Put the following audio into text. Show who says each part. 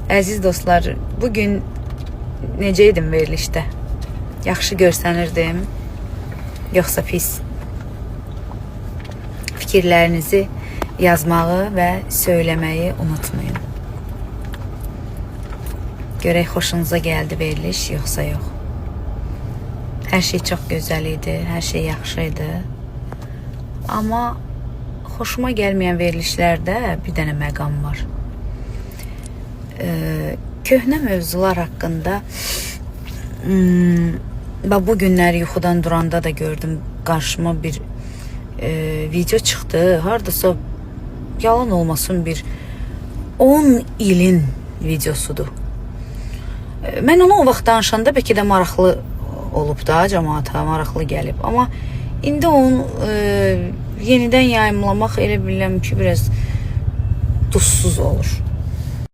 Speaker 1: Əziz dostlar, bugün necə idim verilişdə? Yaxşı görsənirdim, yoxsa pis? Fikirlərinizi yazmağı və söyləməyi unutmayın. Görək xoşunuza gəldi veriliş, yoxsa yox. Hər şey çox gözəl idi, hər şey yaxşı idi. Amma xoşuma gəlməyən verilişlərdə bir dənə məqam var. Köhnə mövzular haqqında bu günləri yuxudan duranda da gördüm, qarşıma bir video çıxdı. Hardasa yalan olmasın bir 10 ilin videosudur. Mən onu o vaxt danışanda bəlkə də maraqlı olub da, cəmaata maraqlı gəlib. Amma indi onu yenidən yayımlamaq elə bilirəm ki, biraz duzsuz olur.